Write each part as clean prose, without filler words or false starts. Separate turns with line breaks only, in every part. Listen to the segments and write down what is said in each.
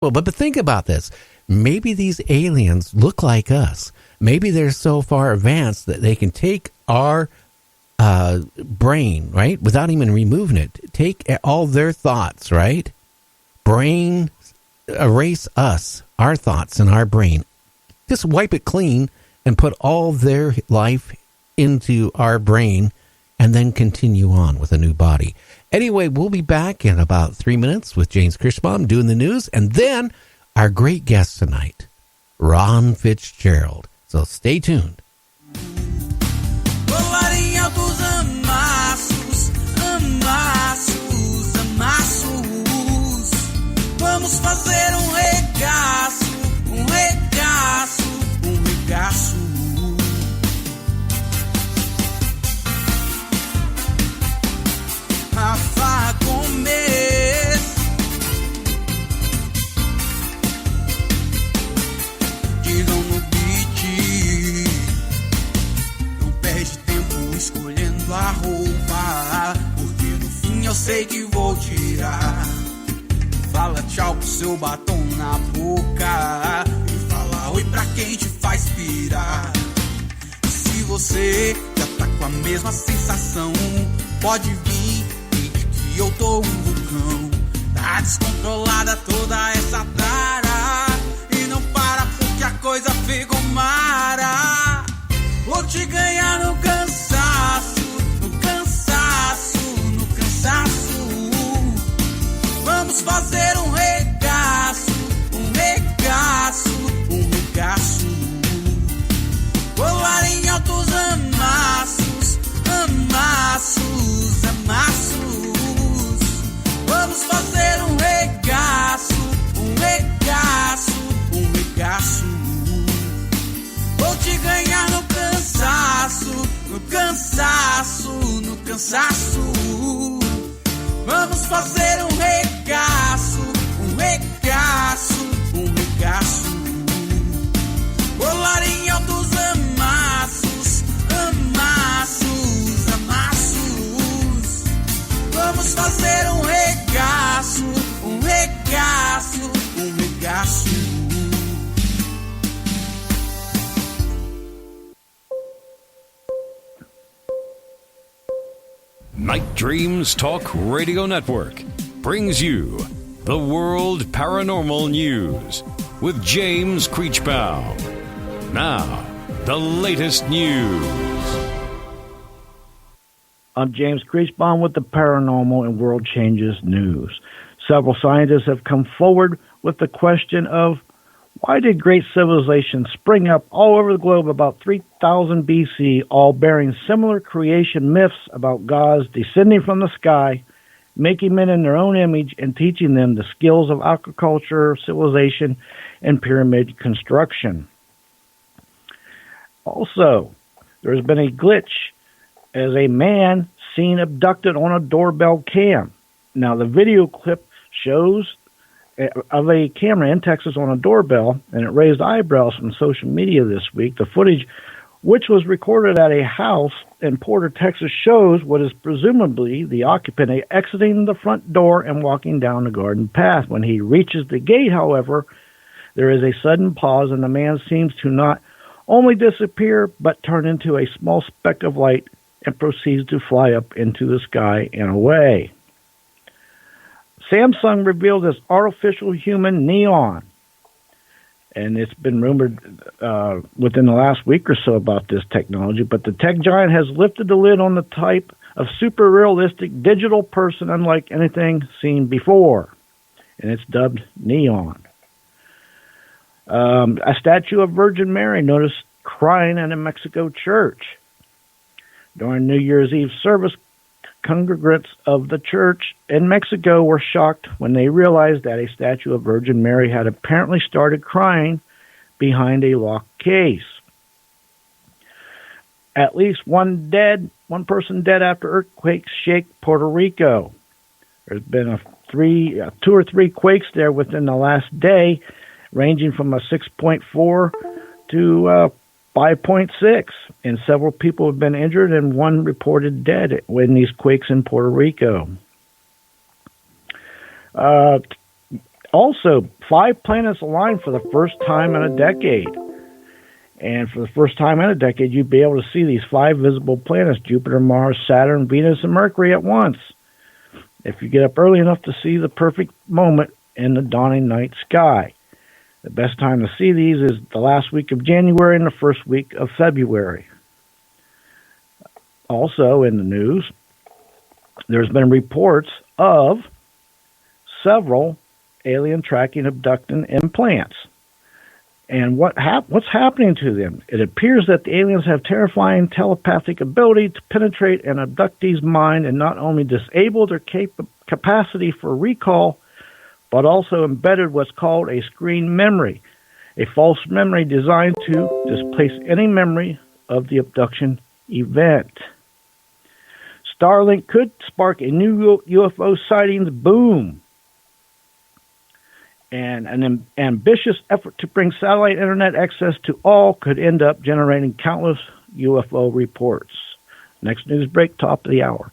Well, but think about this. Maybe these aliens look like us. Maybe they're so far advanced that they can take our brain, right, without even removing it. Take all their thoughts, right? Brain, erase us, our thoughts in our brain. Just wipe it clean and put all their life into our brain and then continue on with a new body. Anyway, we'll be back in about 3 minutes with James Kirschbaum doing the news, and then our great guest tonight, Ron Fitzgerald. So stay tuned.
Colarem altos amassos, amassos, amassos. Vamos fazer regaço, regaço, regaço. Rafa Gomes, digam no beat, não perde tempo escolhendo a roupa, porque no fim eu sei que vou tirar. Fala tchau pro seu batom na boca e fala oi pra quem te faz pirar. Se você já tá com a mesma sensação, pode vir, que eu tô um vulcão. Tá descontrolada toda essa tara e não para porque a coisa ficou mara. Vou te ganhar no cansaço, no cansaço, no cansaço. Vamos fazer um regaço, um regaço, um regaço. Colar em altos amassos, amassos, amassos. Vamos fazer um regaço, um regaço, um regaço. Vou te ganhar no cansaço, no cansaço, no cansaço. Vamos fazer um regaço, um regaço, um regaço. Colar em altos amassos, amassos, amassos. Vamos fazer um regaço, um regaço, um regaço.
Night Dreams Talk Radio Network brings you the World Paranormal News with James Kirschbaum. Now, the latest news.
I'm James Kirschbaum with the Paranormal and World Changes News. Several scientists have come forward with the question of why did great civilizations spring up all over the globe about 3000 BC, all bearing similar creation myths about gods descending from the sky, making men in their own image, and teaching them the skills of agriculture, civilization, and pyramid construction? Also, there's been a glitch as a man seen abducted on a doorbell cam. Now, the video clip shows of a camera in Texas on a doorbell, and it raised eyebrows from social media this week. The footage, which was recorded at a house in Porter, Texas, shows what is presumably the occupant exiting the front door and walking down the garden path. When he reaches the gate, however, there is a sudden pause, and the man seems to not only disappear, but turn into a small speck of light and proceeds to fly up into the sky and away. Samsung revealed its artificial human neon, and it's been rumored within the last week or so about this technology, but the tech giant has lifted the lid on the type of super realistic digital person unlike anything seen before, and it's dubbed Neon. A statue of Virgin Mary noticed crying in a Mexico church. During New Year's Eve service, congregants of the church in Mexico were shocked when they realized that a statue of Virgin Mary had apparently started crying behind a locked case. At least one person dead after earthquakes shake Puerto Rico. There's been two or three quakes there within the last day, ranging from a 6.4 to 5.6, and several people have been injured and one reported dead in these quakes in Puerto Rico. Also, 5 planets aligned for the first time in a decade. And for the first time in a decade, you'd be able to see these 5 visible planets, Jupiter, Mars, Saturn, Venus, and Mercury at once. If you get up early enough to see the perfect moment in the dawning night sky. The best time to see these is the last week of January and the first week of February. Also in the news, there's been reports of several alien tracking abducting implants. And what's happening to them? It appears that the aliens have terrifying telepathic ability to penetrate an abductee's mind and not only disable their capacity for recall, but also embedded what's called a screen memory, a false memory designed to displace any memory of the abduction event. Starlink could spark a new UFO sightings boom. And an ambitious effort to bring satellite internet access to all could end up generating countless UFO reports. Next news break, top of the hour.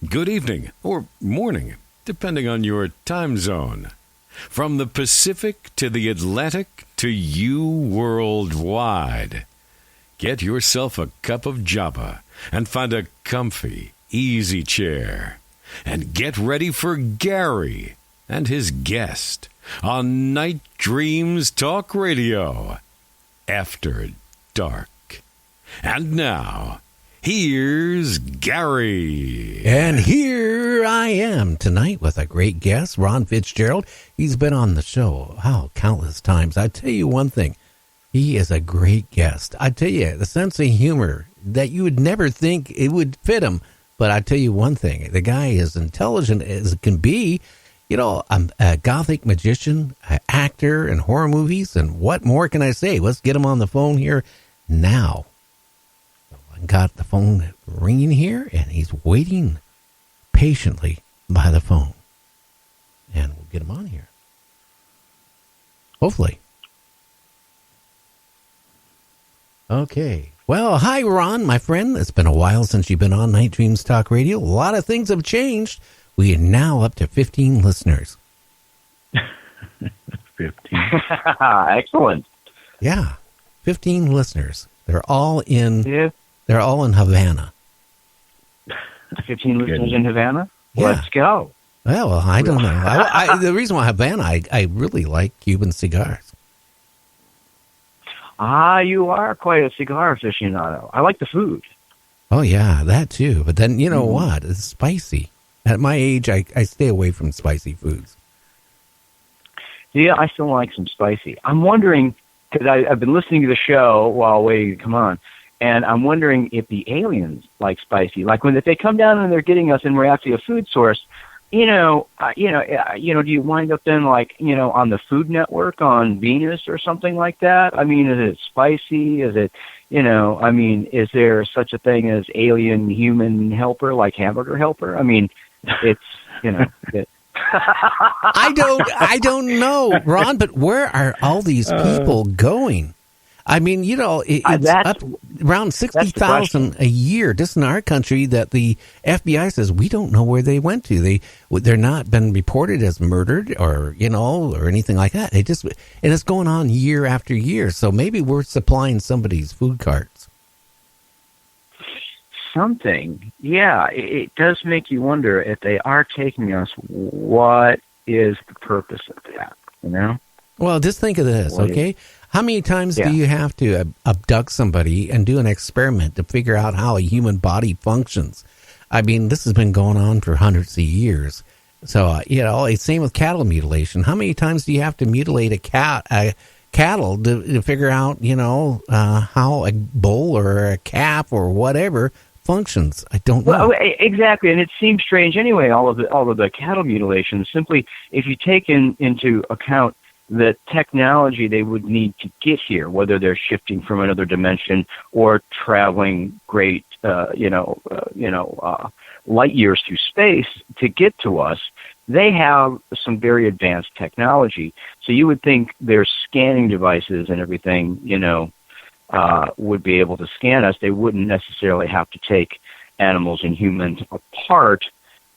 Good evening, or morning, depending on your time zone. From the Pacific to the Atlantic to you worldwide. Get yourself a cup of Java and find a comfy, easy chair. And get ready for Gary and his guest on Night Dreams Talk Radio, After Dark. And now, here's Gary.
And here I am tonight with a great guest, Ron Fitzgerald. He's been on the show, countless times. I tell you one thing, he is a great guest. I tell you, the sense of humor that you would never think it would fit him. But I tell you one thing, the guy is intelligent as it can be. You know, I'm a Gothic magician, an actor in horror movies, and what more can I say? Let's get him on the phone here now. So I got the phone ringing here, and he's waiting patiently by the phone. And we'll get him on here. Hopefully. Okay. Well, hi, Ron, my friend. It's been a while since you've been on Night Dreams Talk Radio. A lot of things have changed. We are now up to 15 listeners.
15.
Excellent.
Yeah, 15 listeners. They're all in Havana.
15 listeners in Havana?
Yeah.
Let's go.
Well, I don't know. The reason why Havana, I really like Cuban cigars.
You are quite a cigar aficionado. I like the food.
Oh, yeah, that too. But then, you know what? It's spicy. At my age, I stay away from spicy foods.
Yeah, I still like some spicy. I'm wondering, because I've been listening to the show while waiting to come on, and I'm wondering if the aliens like spicy. Like if they come down and they're getting us and we're actually a food source, do you wind up then on the Food Network on Venus or something like that? I mean, is it spicy? Is it, is there such a thing as alien human helper, like Hamburger Helper? I mean, it's,
I don't know, Ron, but where are all these people going? I mean, it's up around 60,000 a year just in our country that the FBI says we don't know where they went to. They're not been reported as murdered or anything like that. And it's going on year after year. So maybe we're supplying somebody's food carts.
Something. Yeah, it does make you wonder if they are taking us, what is the purpose of that,
Well, just think of this, okay? How many times do you have to abduct somebody and do an experiment to figure out how a human body functions? I mean, this has been going on for hundreds of years. So, it's same with cattle mutilation. How many times do you have to mutilate a cattle to figure out, how a bull or a calf or whatever functions? I don't know.
Well, exactly, and it seems strange anyway. All of the cattle mutilations. Simply, if you take into account the technology they would need to get here, whether they're shifting from another dimension or traveling great, light years through space to get to us, they have some very advanced technology. So you would think their scanning devices and everything, would be able to scan us. They wouldn't necessarily have to take animals and humans apart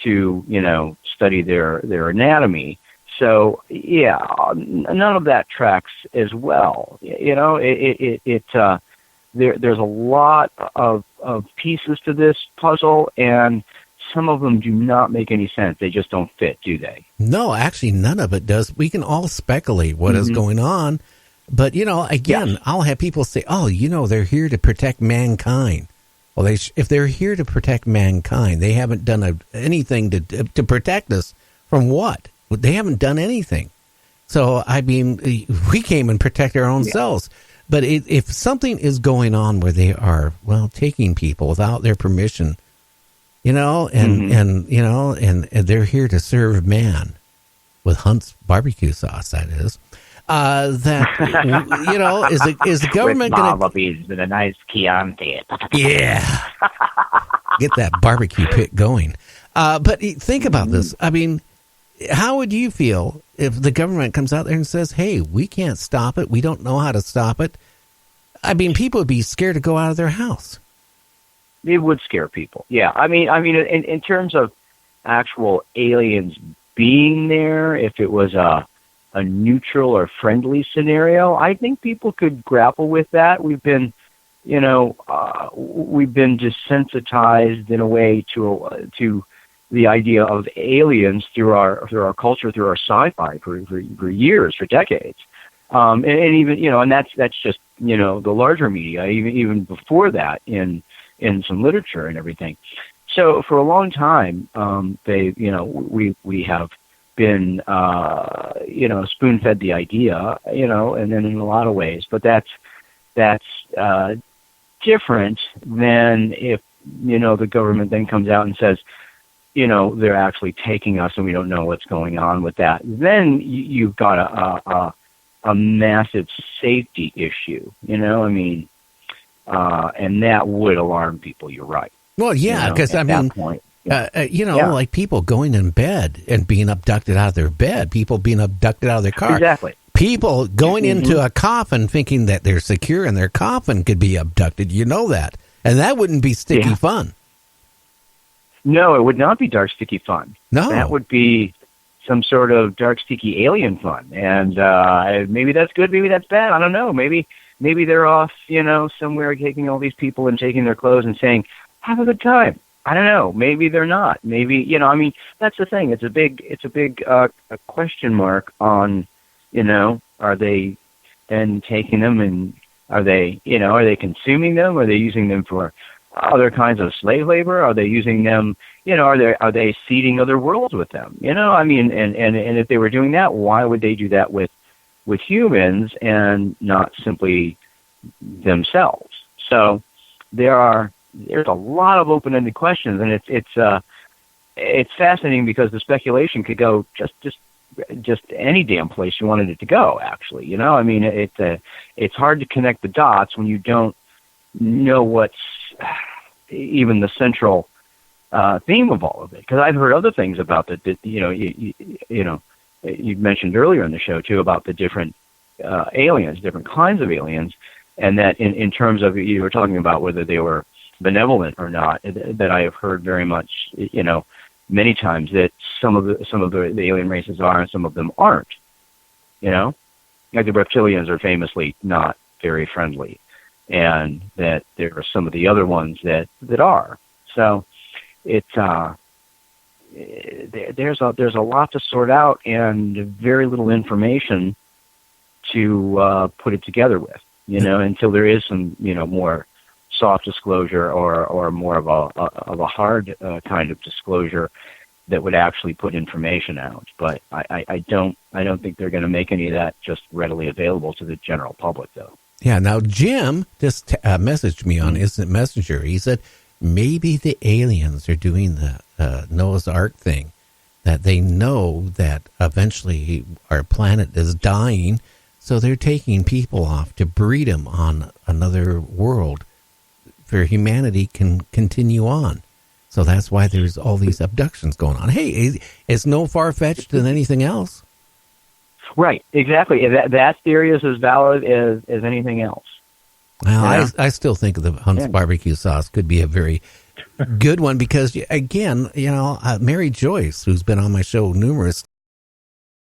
to, study their anatomy. So yeah, none of that tracks as well. There's a lot of pieces to this puzzle, and some of them do not make any sense. They just don't fit, do they?
No, actually, none of it does. We can all speculate what is going on. But, again, yes. I'll have people say, oh, they're here to protect mankind. Well, if they're here to protect mankind, they haven't done anything to protect us from what? They haven't done anything. So, I mean, we came and protect our own selves. But if something is going on where they are, taking people without their permission, and they're here to serve man with Hunt's barbecue sauce, that is. Is the government going to
be with a nice Chianti?
Yeah, get that barbecue pit going. But think about this. I mean, how would you feel if the government comes out there and says, "Hey, we can't stop it. We don't know how to stop it"? I mean, people would be scared to go out of their house.
It would scare people. Yeah, I mean, in terms of actual aliens being there, if it was a neutral or friendly scenario, I think people could grapple with that. We've been desensitized in a way to the idea of aliens through our culture, through our sci-fi for years, for decades, and even and that's just the larger media, even before that in some literature and everything. So for a long time, we have been, spoon-fed the idea, and then in a lot of ways, but that's different than if, the government then comes out and says, they're actually taking us and we don't know what's going on with that. Then you've got a massive safety issue, and that would alarm people. You're right.
Well, yeah, because
point,
like people going in bed and being abducted out of their bed, people being abducted out of their car.
Exactly.
People going into a coffin thinking that they're secure and their coffin could be abducted. That. And that wouldn't be sticky fun.
No, it would not be dark, sticky fun.
No.
That would be some sort of dark, sticky alien fun. And maybe that's good, maybe that's bad. I don't know. Maybe they're off, somewhere taking all these people and taking their clothes and saying, have a good time. I don't know. Maybe they're not. Maybe, that's the thing. It's a big a question mark on, are they then taking them and are they consuming them? Are they using them for other kinds of slave labor? Are they using them, are they seeding other worlds with them? And if they were doing that, why would they do that with humans and not simply themselves? So there's a lot of open-ended questions, and it's fascinating because the speculation could go just any damn place you wanted it to go. Actually, it's hard to connect the dots when you don't know what's even the central theme of all of it. Because I've heard other things about that. You mentioned earlier in the show too about the different aliens, different kinds of aliens, and that in terms of you were talking about whether they were benevolent or not, that I have heard very much, many times that some of the alien races are and some of them aren't. Like the reptilians are famously not very friendly, and that there are some of the other ones that are. So it's there's a lot to sort out and very little information to put it together with, until there is some more soft disclosure or more of a hard kind of disclosure that would actually put information out. But I don't think they're going to make any of that just readily available to the general public, though.
Yeah. Now, Jim just messaged me on Instant Messenger. He said maybe the aliens are doing the Noah's Ark thing, that they know that eventually our planet is dying, so they're taking people off to breed them on another world for humanity can continue on. So that's why there's all these abductions going on. Hey, it's no far-fetched than anything else.
Right, exactly. That theory is as valid as anything else.
Well, I still think the Hunt's barbecue sauce could be a very Good one, because again, Mary Joyce, who's been on my show numerous